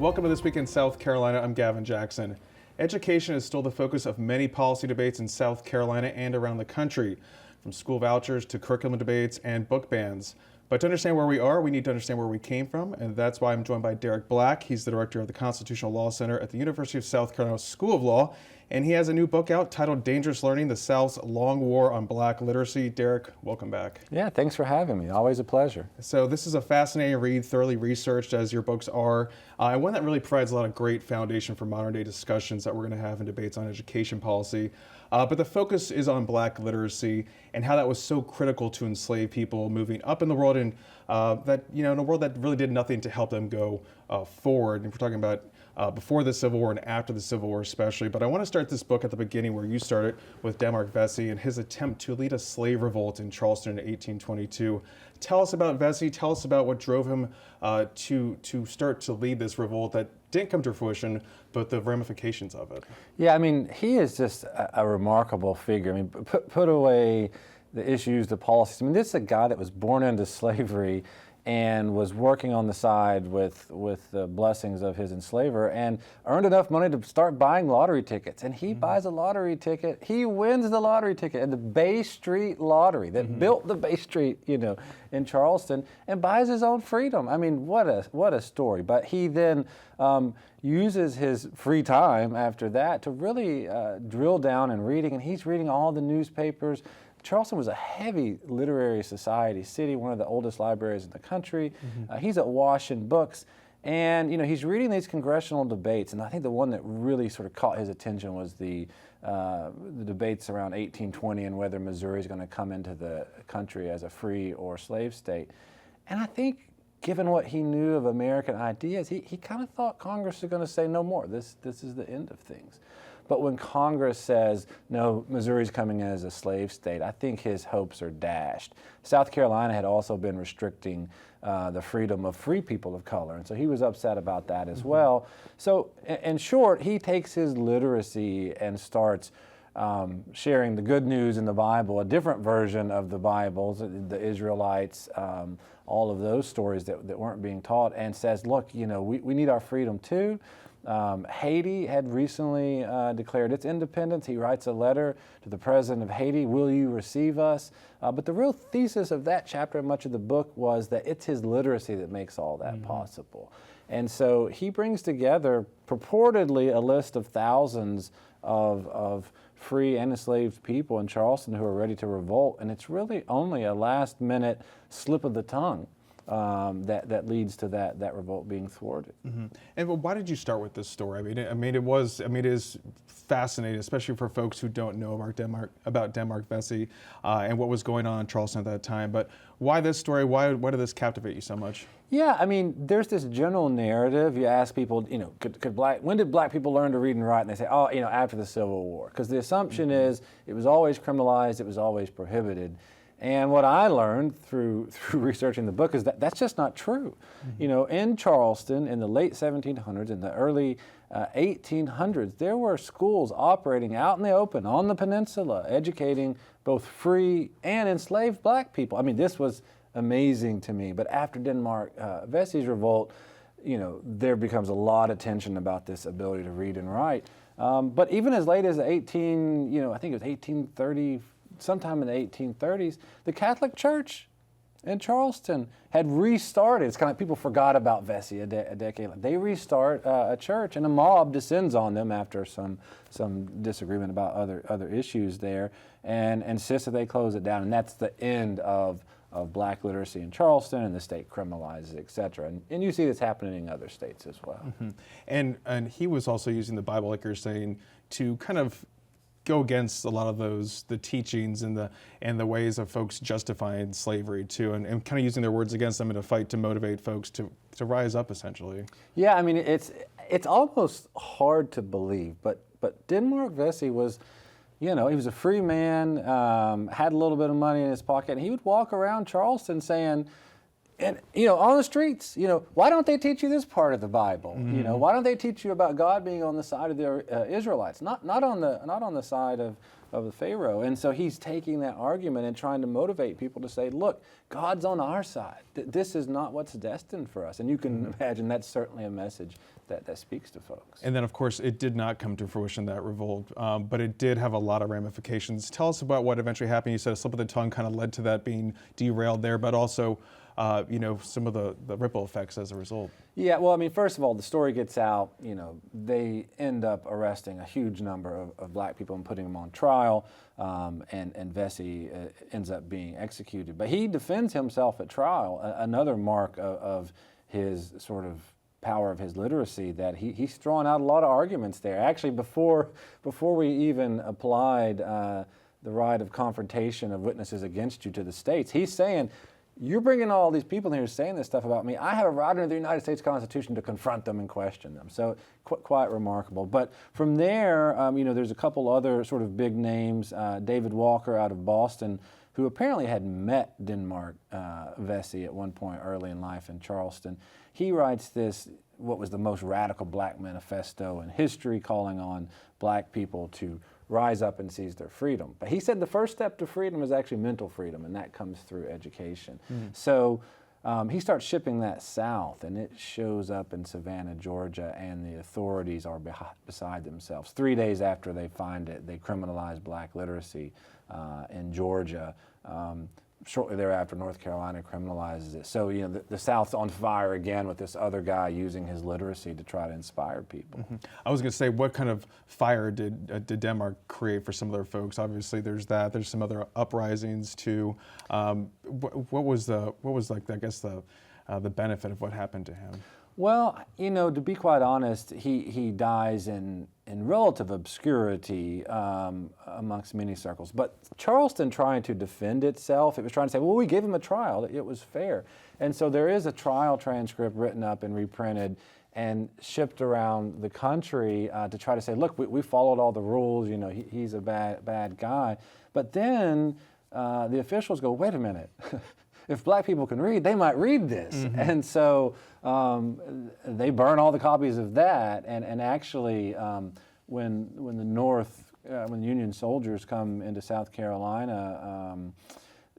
Welcome to This Week in South Carolina. I'm Gavin Jackson. Education is still the focus of many policy debates in South Carolina and around the country, from school vouchers to curriculum debates and book bans. But to understand where we are, we need to understand where we came from, and that's why I'm joined by Derek Black. He's the director of the Constitutional Law Center at the University of South Carolina School of Law, and he has a new book out titled Dangerous Learning: The South's Long War on Black Literacy. Derek, welcome back. Yeah, thanks for having me. Always a pleasure. So this is a fascinating read, thoroughly researched as your books are, and one that really provides a lot of great foundation for modern day discussions that we're going to have in debates on education policy. But the focus is on Black literacy and how that was so critical to enslaved people moving up in the world, and in a world that really did nothing to help them go forward. And we're talking about before the Civil War and after the Civil War especially. But I want to start this book at the beginning where you started with Denmark Vesey and his attempt to lead a slave revolt in Charleston in 1822. Tell us about Vesey. Tell us about what drove him to start to lead this revolt that didn't come to fruition, but the ramifications of it. Yeah, I mean, he is just a remarkable figure. I mean, put away the issues, the policies. I mean, this is a guy that was born into slavery and was working on the side with the blessings of his enslaver and earned enough money to start buying lottery tickets. And he buys a lottery ticket. He wins the lottery ticket at the Bay Street Lottery that built the Bay Street, in Charleston, and buys his own freedom. I mean, what a story. But he then uses his free time after that to really drill down in reading, and he's reading all the newspapers. Charleston was a heavy literary society city, one of the oldest libraries in the country. He's awash in books, and he's reading these congressional debates. And I think the one that really sort of caught his attention was the debates around 1820 and whether Missouri is going to come into the country as a free or slave state. And I think, given what he knew of American ideas, he kind of thought Congress was going to say no more. This is the end of things. But when Congress says, no, Missouri's coming in as a slave state, I think his hopes are dashed. South Carolina had also been restricting the freedom of free people of color, and so he was upset about that as well. So in short, he takes his literacy and starts sharing the good news in the Bible, a different version of the Bible, the Israelites, all of those stories that weren't being taught, and says, look, we need our freedom too. Haiti had recently declared its independence. He writes a letter to the president of Haiti, will you receive us? But the real thesis of that chapter and much of the book was that it's his literacy that makes all that possible. And so he brings together purportedly a list of thousands of free and enslaved people in Charleston who are ready to revolt, and it's really only a last-minute slip of the tongue that leads to that revolt being thwarted. And why did you start with this story? It is fascinating, especially for folks who don't know about Denmark Vesey and what was going on in Charleston at that time. But why this story? Why did this captivate you so much? Yeah, I mean, there's this general narrative. You ask people, when did black people learn to read and write? And they say, after the Civil War, because the assumption is it was always criminalized, it was always prohibited. And what I learned through researching the book is that that's just not true. In Charleston in the late 1700s, in the early 1800s, there were schools operating out in the open on the peninsula, educating both free and enslaved black people. I mean, this was amazing to me. But after Denmark Vesey's revolt, there becomes a lot of tension about this ability to read and write. But even as late as I think it was 1830. Sometime in the 1830s, the Catholic Church in Charleston had restarted. It's kind of like people forgot about Vesey a decade later. They restart a church, and a mob descends on them after some disagreement about other issues there, and insists that they close it down. And that's the end of black literacy in Charleston, and the state criminalizes it, et cetera. And you see this happening in other states as well. And he was also using the Bible, like you're saying, to kind of go against a lot of the teachings and the ways of folks justifying slavery too, and kind of using their words against them in a fight to motivate folks to rise up, essentially. Yeah, I mean, it's almost hard to believe, but Denmark Vesey was, he was a free man, had a little bit of money in his pocket, and he would walk around Charleston saying, and on the streets, why don't they teach you this part of the Bible? Why don't they teach you about God being on the side of the Israelites, not on the side of of the Pharaoh. And so he's taking that argument and trying to motivate people to say, look, God's on our side. This is not what's destined for us. And you can imagine that's certainly a message that speaks to folks. And then, of course, it did not come to fruition, that revolt, but it did have a lot of ramifications. Tell us about what eventually happened. You said a slip of the tongue kind of led to that being derailed there, but also, some of the ripple effects as a result. Yeah, well, I mean, first of all, the story gets out, they end up arresting a huge number of black people and putting them on trial, and Vesey ends up being executed. But he defends himself at trial, another mark of his sort of power of his literacy, that he's throwing out a lot of arguments there. Actually, before we even applied the right of confrontation of witnesses against you to the states, he's saying, you're bringing all these people in here saying this stuff about me. I have a right under the United States Constitution to confront them and question them. So quite remarkable. But from there, there's a couple other sort of big names. David Walker out of Boston, who apparently had met Denmark Vesey at one point early in life in Charleston. He writes this, what was the most radical black manifesto in history, calling on black people to rise up and seize their freedom. But he said the first step to freedom is actually mental freedom, and that comes through education. So he starts shipping that south, and it shows up in Savannah, Georgia, and the authorities are beside themselves. 3 days after they find it, they criminalize black literacy in Georgia. Shortly thereafter, North Carolina criminalizes it. So, the South's on fire again with this other guy using his literacy to try to inspire people. I was going to say, what kind of fire did Denmark create for some of their folks? Obviously, there's that. There's some other uprisings too. What was the benefit of what happened to him? Well, to be quite honest, he dies in relative obscurity amongst many circles. But Charleston, trying to defend itself, it was trying to say, well, we gave him a trial. It was fair. And so there is a trial transcript written up and reprinted and shipped around the country to try to say, look, we followed all the rules. He's a bad guy. But then the officials go, wait a minute. If black people can read, they might read this. And so they burn all the copies of that. And actually, when the Union soldiers come into South Carolina,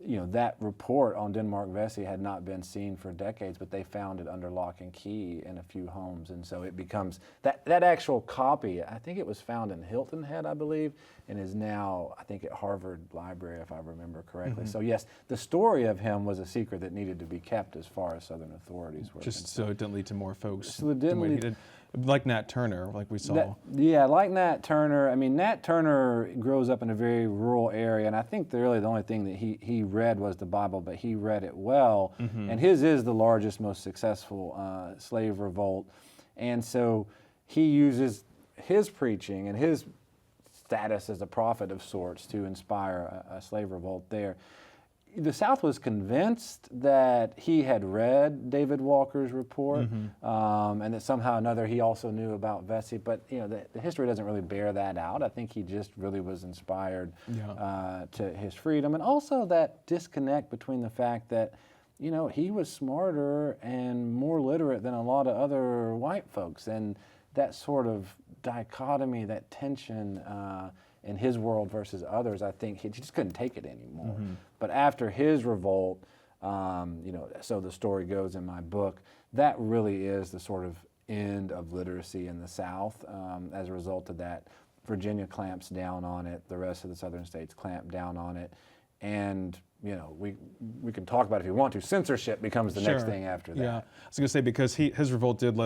that report on Denmark Vesey had not been seen for decades, but they found it under lock and key in a few homes. And so it becomes, that actual copy, I think it was found in Hilton Head, I believe, and is now, I think, at Harvard Library, if I remember correctly. So yes, the story of him was a secret that needed to be kept as far as Southern authorities were concerned. So it didn't lead to more folks. So it didn't lead, like Nat Turner, like we saw. Like Nat Turner. I mean, Nat Turner grows up in a very rural area, and I think really the only thing that he read was the Bible, but he read it well. And his is the largest, most successful slave revolt. And so he uses his preaching and his status as a prophet of sorts to inspire a slave revolt there. The South was convinced that he had read David Walker's report, and that somehow or another he also knew about Vesey, but the history doesn't really bear that out. I think he just really was inspired to his freedom, and also that disconnect between the fact that he was smarter and more literate than a lot of other white folks, and that sort of dichotomy, that tension in his world versus others, I think he just couldn't take it anymore. But after his revolt, so the story goes in my book, that really is the sort of end of literacy in the South. As a result of that, Virginia clamps down on it, the rest of the southern states clamp down on it, and we can talk about it if you want to. Censorship becomes the next thing after that. Yeah, I was going to say, because his revolt did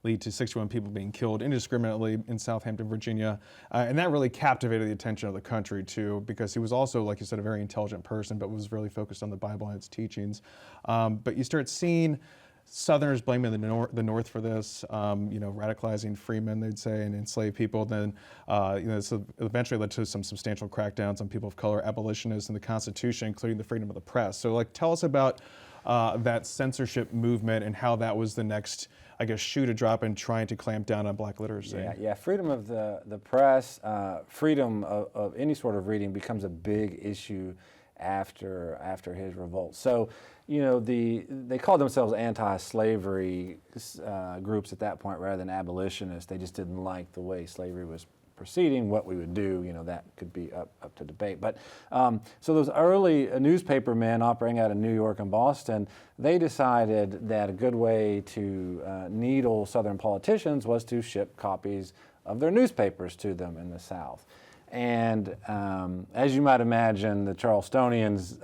lead to 61 people being killed indiscriminately in Southampton, Virginia, and that really captivated the attention of the country too, because he was also, like you said, a very intelligent person, but was really focused on the Bible and its teachings. But you start seeing Southerners blaming the North for this, radicalizing freemen, they'd say, and enslaved people. Then, so eventually led to some substantial crackdowns on people of color, abolitionists, and the Constitution, including the freedom of the press. So, tell us about that censorship movement and how that was the next, shoe to drop in trying to clamp down on black literacy. Yeah. Freedom of the press, freedom of any sort of reading becomes a big issue after his revolt. So, they called themselves anti-slavery groups at that point rather than abolitionists. They just didn't like the way slavery was proceeding. What we would do, that could be up to debate. But so those early newspaper men operating out of New York and Boston, they decided that a good way to needle Southern politicians was to ship copies of their newspapers to them in the South. And as you might imagine, the Charlestonians,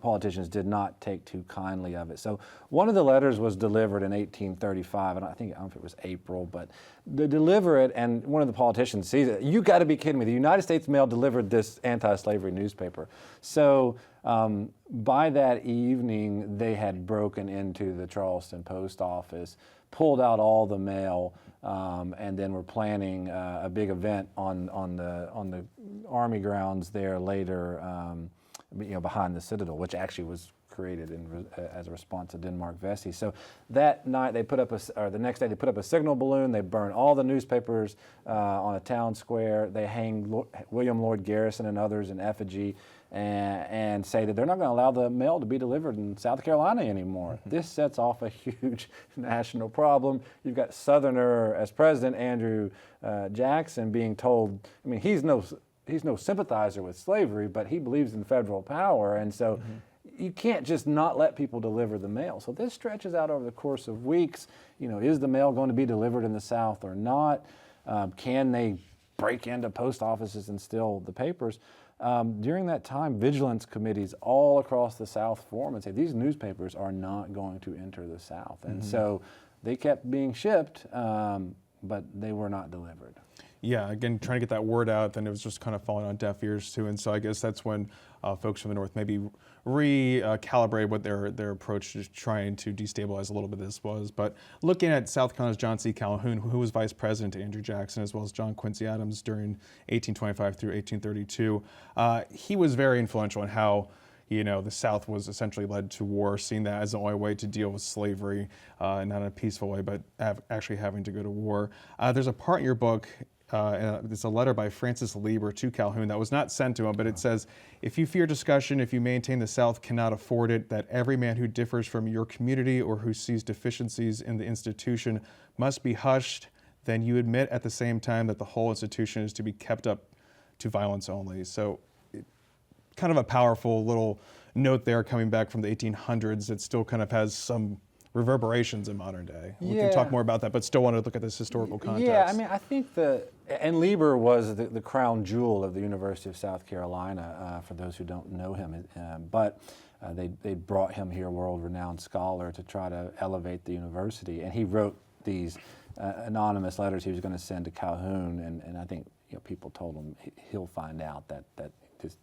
politicians, did not take too kindly of it. So one of the letters was delivered in 1835, and I don't know if it was April, but they deliver it, and one of the politicians sees it. You got to be kidding me! The United States Mail delivered this anti-slavery newspaper. So by that evening, they had broken into the Charleston post office, pulled out all the mail. And then we're planning a big event on the Army grounds there later, behind the Citadel, which actually was created as a response to Denmark Vesey. So that night they put up the next day they put up a signal balloon. They burn all the newspapers on a town square. They hang William Lloyd Garrison and others in effigy, and say that they're not going to allow the mail to be delivered in South Carolina anymore. Mm-hmm. This sets off a huge national problem. You've got Southerner as president, Andrew Jackson, being told, he's no sympathizer with slavery, but he believes in federal power, and so you can't just not let people deliver the mail. So this stretches out over the course of weeks. Is the mail going to be delivered in the South or not? Can they break into post offices and steal the papers? During that time, vigilance committees all across the South form and say these newspapers are not going to enter the South. And so they kept being shipped, but they were not delivered. Yeah, again, trying to get that word out, then it was just kind of falling on deaf ears too. And so I guess that's when folks from the North maybe recalibrate what their approach to trying to destabilize a little bit of this was. But looking at South Carolina's John C. Calhoun, who was vice president to Andrew Jackson, as well as John Quincy Adams during 1825 through 1832, he was very influential in how the South was essentially led to war, seeing that as the only way to deal with slavery, not in a peaceful way, but actually having to go to war. There's a part in your book, it's a letter by Francis Lieber to Calhoun that was not sent to him, but it says, if you fear discussion, if you maintain the South cannot afford it, that every man who differs from your community or who sees deficiencies in the institution must be hushed, then you admit at the same time that the whole institution is to be kept up to violence only. So kind of a powerful little note there coming back from the 1800s that still kind of has some reverberations in modern day. We can talk more about that, but still want to look at this historical context. Yeah, I think and Lieber was the crown jewel of the University of South Carolina, for those who don't know him. But they brought him here, world-renowned scholar, to try to elevate the university. And he wrote these anonymous letters he was going to send to Calhoun, and I think people told him he'll find out that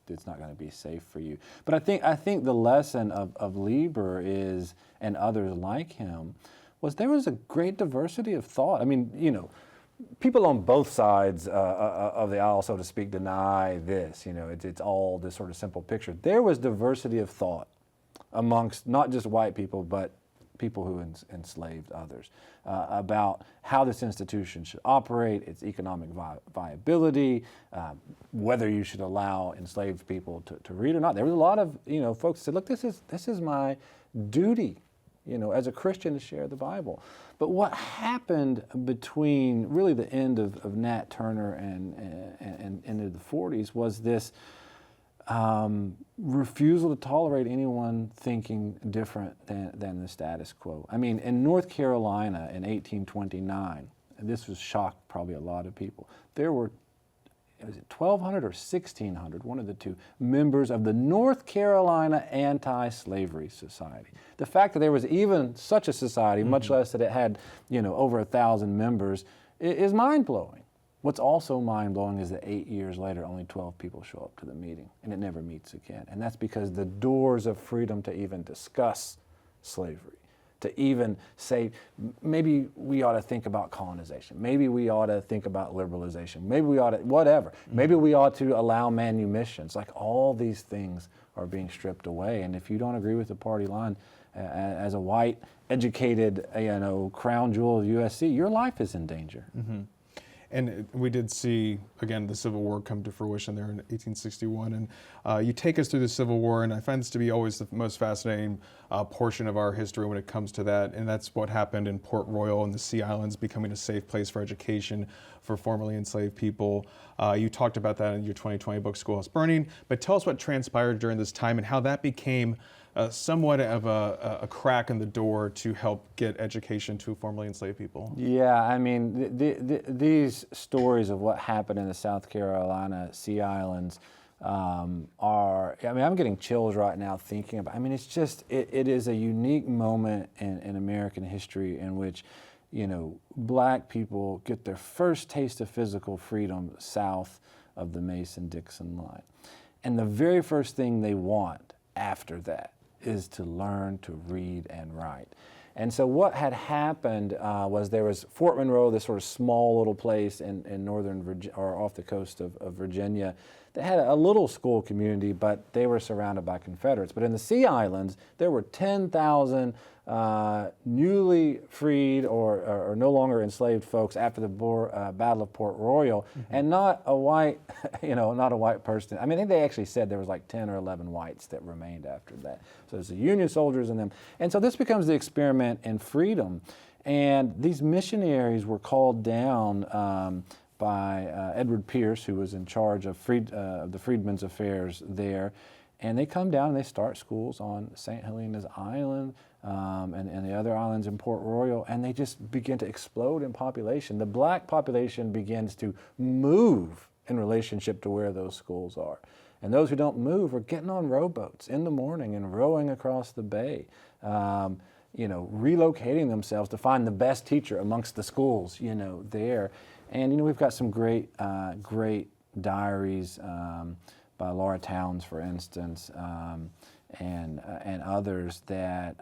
it's not going to be safe for you. But I think the lesson of Lieber is, and others like him, was there was a great diversity of thought. People on both sides of the aisle, so to speak, deny this. It's all this sort of simple picture. There was diversity of thought amongst not just white people, but people who enslaved others, about how this institution should operate, its economic viability, whether you should allow enslaved people to read or not. There was a lot of folks who said, look, this is my duty, as a Christian, to share the Bible. But what happened between really the end of Nat Turner and into the 40s was this refusal to tolerate anyone thinking different than the status quo. In North Carolina in 1829, and this was shocked probably a lot of people, there were, was it 1,200 or 1,600, one of the two, members of the North Carolina Anti-Slavery Society. The fact that there was even such a society, much less that it had, over 1,000 members, is mind-blowing. What's also mind-blowing is that 8 years later, only 12 people show up to the meeting, and it never meets again. And that's because the doors of freedom to even discuss slavery, to even say, maybe we ought to think about colonization, maybe we ought to think about liberalization, maybe we ought to, whatever, maybe we ought to allow manumissions. Like, all these things are being stripped away. And if you don't agree with the party line, as a white, educated, crown jewel of USC, your life is in danger. And we did see, again, the Civil War come to fruition there in 1861. And you take us through the Civil War, and I find this to be always the most fascinating portion of our history when it comes to that. And that's what happened in Port Royal and the Sea Islands becoming a safe place for education for formerly enslaved people. You talked about that in your 2020 book, Schoolhouse Burning. But tell us what transpired during this time and how that became somewhat of a crack in the door to help get education to formerly enslaved people. Yeah, I mean, these stories of what happened in the South Carolina Sea Islands are, I mean, I'm getting chills right now thinking about, I mean, it's just, it is a unique moment in American history in which, you know, black people get their first taste of physical freedom south of the Mason-Dixon line. And the very first thing they want after that is to learn to read and write. And so what had happened was there was Fort Monroe, this sort of small little place in northern Virginia, or off the coast of Virginia, that had a little school community, but they were surrounded by Confederates. But in the Sea Islands, there were 10,000 newly freed or no longer enslaved folks after the Battle of Port Royal, and not a white, not a white person. I mean, I think they actually said there was like 10 or 11 whites that remained after that. So there's the Union soldiers and them. And so this becomes the experiment in freedom. And these missionaries were called down by Edward Pierce, who was in charge of the Freedmen's Affairs there. And they come down and they start schools on St. Helena's Island and the other islands in Port Royal, and they just begin to explode in population. The black population begins to move in relationship to where those schools are. And those who don't move are getting on rowboats in the morning and rowing across the bay, relocating themselves to find the best teacher amongst the schools, there. And, we've got some great diaries by Laura Towns, for instance, and others that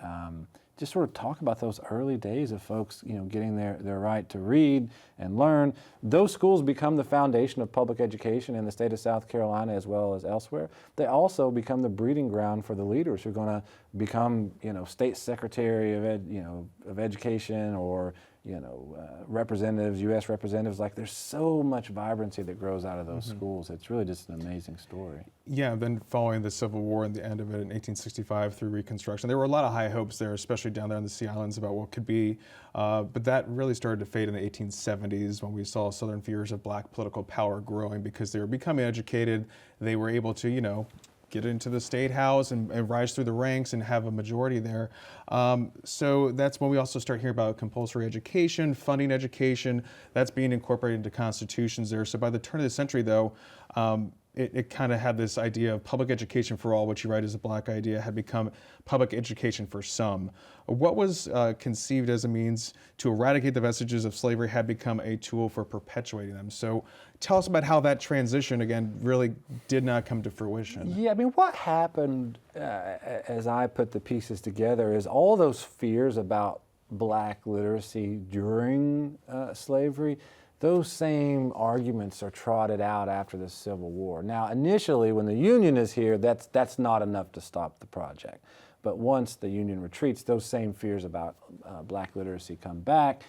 just sort of talk about those early days of folks, getting their right to read and learn. Those schools become the foundation of public education in the state of South Carolina as well as elsewhere. They also become the breeding ground for the leaders who are going to become, state secretary of education or representatives, U.S. representatives. Like, there's so much vibrancy that grows out of those schools. It's really just an amazing story. Yeah, then following the Civil War and the end of it in 1865 through Reconstruction, there were a lot of high hopes there, especially down there in the Sea Islands about what could be. But that really started to fade in the 1870s when we saw Southern fears of black political power growing because they were becoming educated. They were able to, get into the state house and rise through the ranks and have a majority there. So that's when we also start hearing about compulsory education, funding education. That's being incorporated into constitutions there. So by the turn of the century, though, it kind of had this idea of public education for all, which you write is a black idea, had become public education for some. What was conceived as a means to eradicate the vestiges of slavery had become a tool for perpetuating them. So tell us about how that transition, again, really did not come to fruition. Yeah, I mean, what happened, as I put the pieces together, is all those fears about black literacy during slavery, those same arguments are trotted out after the Civil War. Now, initially, when the Union is here, that's not enough to stop the project. But once the Union retreats, those same fears about black literacy come back.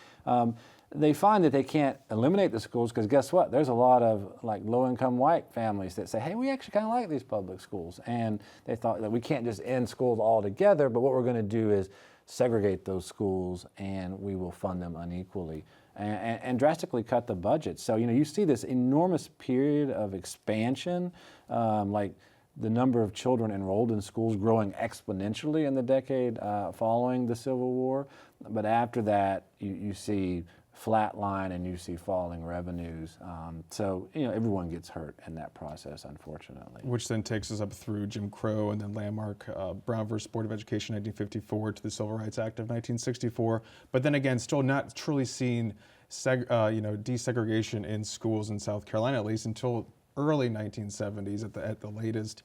They find that they can't eliminate the schools because guess what? There's a lot of low-income white families that say, hey, we actually kind of like these public schools. And they thought that we can't just end schools altogether, but what we're going to do is segregate those schools and we will fund them unequally. And drastically cut the budget. So, you see this enormous period of expansion, like the number of children enrolled in schools growing exponentially in the decade following the Civil War. But after that, you see flatline and you see falling revenues. So, everyone gets hurt in that process, unfortunately. Which then takes us up through Jim Crow and then landmark Brown versus Board of Education 1954 to the Civil Rights Act of 1964. But then again, still not truly seeing desegregation in schools in South Carolina, at least until early 1970s at the latest,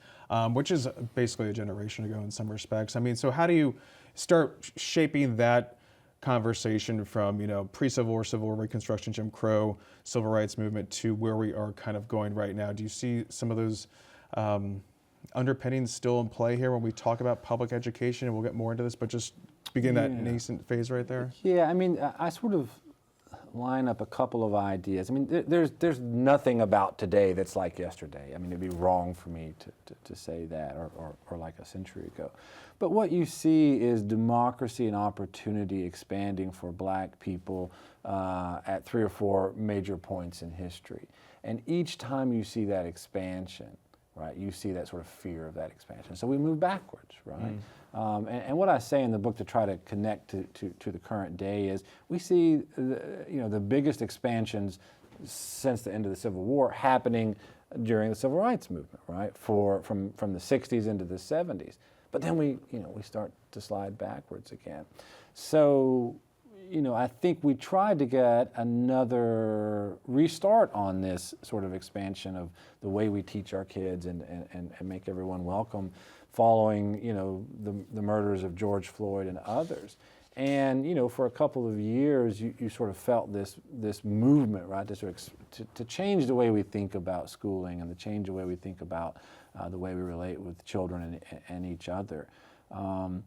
which is basically a generation ago in some respects. I mean, so how do you start shaping that conversation from, pre-Civil War, Civil War, Reconstruction, Jim Crow, Civil Rights Movement to where we are kind of going right now? Do you see some of those underpinnings still in play here when we talk about public education? And we'll get more into this, but just begin that nascent phase right there. Yeah, I mean, I sort of line up a couple of ideas. I mean, there's nothing about today that's like yesterday. I mean, it'd be wrong for me to say that, or like a century ago. But what you see is democracy and opportunity expanding for black people at 3 or 4 major points in history. And each time you see that expansion, right, you see that sort of fear of that expansion. So we move backwards, right? And what I say in the book to try to connect to the current day is we see the biggest expansions since the end of the Civil War happening during the Civil Rights Movement, right? From the 60s into the 70s. But then we start to slide backwards again. So, I think we tried to get another restart on this sort of expansion of the way we teach our kids and make everyone welcome following, the murders of George Floyd and others. And, for a couple of years, you sort of felt this movement, right, to change the way we think about schooling and to change the way we think about the way we relate with children and each other. And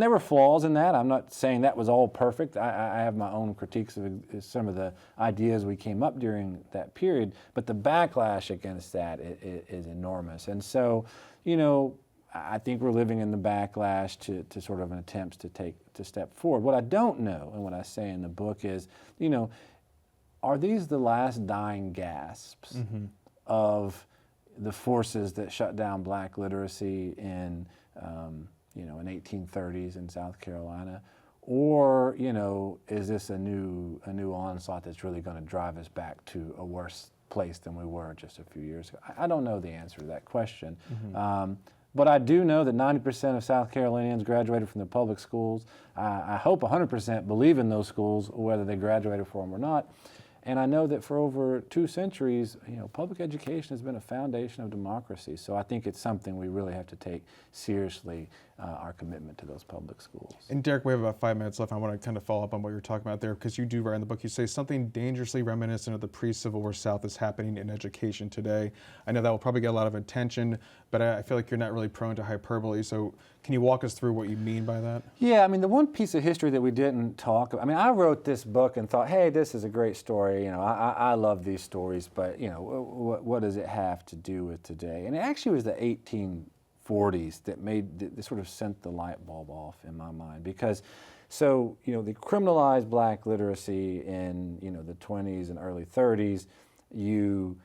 there were flaws in that. I'm not saying that was all perfect. I have my own critiques of some of the ideas we came up during that period, but the backlash against that is enormous. And so, I think we're living in the backlash to sort of an attempt to step forward. What I don't know, and what I say in the book is, are these the last dying gasps of the forces that shut down black literacy in 1830s in South Carolina, or is this a new onslaught that's really going to drive us back to a worse place than we were just a few years ago? I don't know the answer to that question. But I do know that 90% of South Carolinians graduated from the public schools. I hope 100% believe in those schools, whether they graduated from them or not. And I know that for over 2 centuries, public education has been a foundation of democracy. So I think it's something we really have to take seriously, our commitment to those public schools. And Derek, we have about 5 minutes left. I want to kind of follow up on what you're talking about there, because you do write in the book, you say something dangerously reminiscent of the pre-Civil War South is happening in education today. I know that will probably get a lot of attention, but I feel like you're not really prone to hyperbole. So can you walk us through what you mean by that? Yeah, I mean, the one piece of history that we didn't talk about, I wrote this book and thought, hey, this is a great story. I love these stories, but, what does it have to do with today? And it actually was the 1840s that sort of sent the light bulb off in my mind. Because, they criminalized black literacy in, the 20s and early 30s. You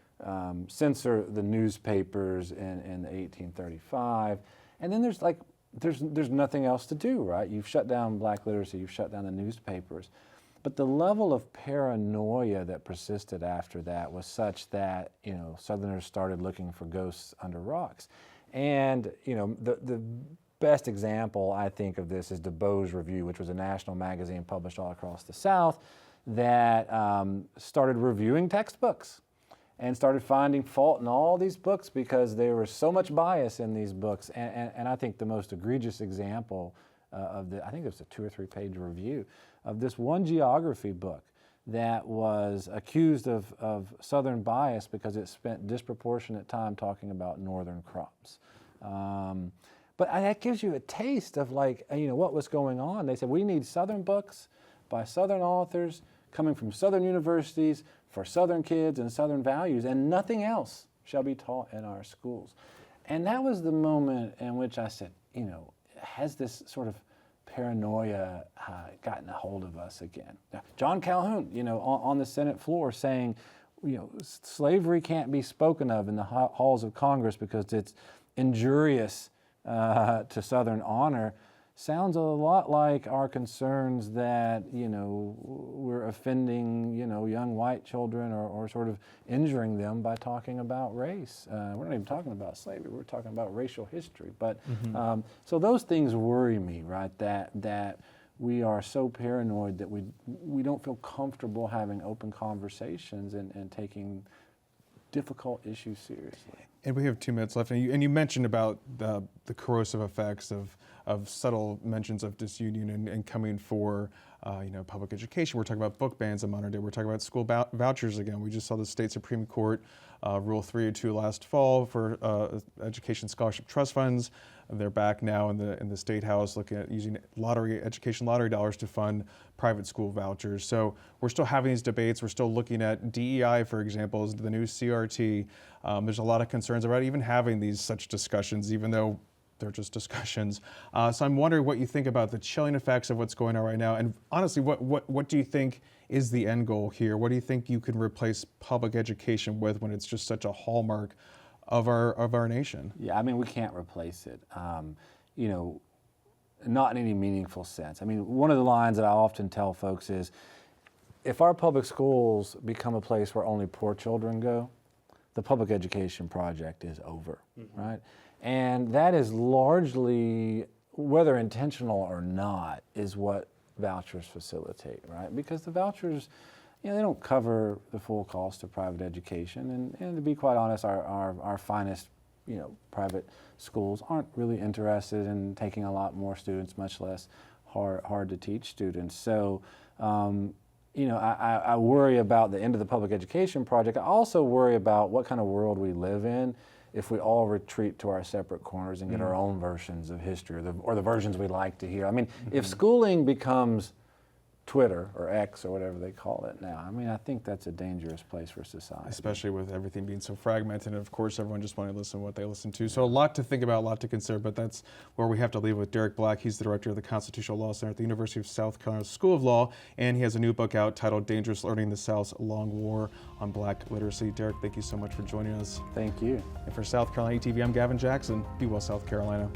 censor the newspapers in 1835. And then there's nothing else to do, right? You've shut down black literacy, you've shut down the newspapers. But the level of paranoia that persisted after that was such that, Southerners started looking for ghosts under rocks. And, the best example, I think, of this is DuBose Review, which was a national magazine published all across the South that started reviewing textbooks and started finding fault in all these books because there was so much bias in these books. And I think the most egregious example I think it was a 2 or 3 page review of this one geography book that was accused of Southern bias because it spent disproportionate time talking about Northern crops. But that gives you a taste of what was going on. They said, we need Southern books by Southern authors coming from Southern universities for Southern kids and Southern values, and nothing else shall be taught in our schools. And that was the moment in which I said, has this sort of paranoia gotten a hold of us again? Now, John Calhoun, on the Senate floor saying, slavery can't be spoken of in the halls of Congress because it's injurious to Southern honor, sounds a lot like our concerns that, we're offending, young white children or sort of injuring them by talking about race. We're not even talking about slavery, we're talking about racial history. But so those things worry me, right? That we are so paranoid that we don't feel comfortable having open conversations and taking difficult issues seriously. And we have 2 minutes left, and you mentioned about the corrosive effects of of subtle mentions of disunion and coming for public education. We're talking about book bans in modern day. We're talking about school vouchers again. We just saw the state Supreme Court rule 302 last fall for education scholarship trust funds. They're back now in the State House looking at using education lottery dollars to fund private school vouchers. So we're still having these debates. We're still looking at DEI, for example, is the new CRT. There's a lot of concerns about even having these such discussions, even though they're just discussions. So I'm wondering what you think about the chilling effects of what's going on right now. And honestly, what do you think is the end goal here? What do you think you can replace public education with when it's just such a hallmark of our nation? Yeah, I mean, we can't replace it. Not in any meaningful sense. I mean, one of the lines that I often tell folks is, if our public schools become a place where only poor children go, the public education project is over, right? And that is largely, whether intentional or not, is what vouchers facilitate, right? Because the vouchers, they don't cover the full cost of private education. And to be quite honest, our finest, private schools aren't really interested in taking a lot more students, much less hard to teach students. So, I worry about the end of the public education project. I also worry about what kind of world we live in if we all retreat to our separate corners and get our own versions of history or the versions we like to hear. I mean, if schooling becomes Twitter or X or whatever they call it now, I mean, I think that's a dangerous place for society. Especially with everything being so fragmented, and of course everyone just wanting to listen to what they listen to. So a lot to think about, a lot to consider, but that's where we have to leave with Derek Black. He's the director of the Constitutional Law Center at the University of South Carolina School of Law, and he has a new book out titled Dangerous Learning: The South's Long War on Black Literacy. Derek, thank you so much for joining us. Thank you. And for South Carolina ETV, I'm Gavin Jackson. Be well, South Carolina.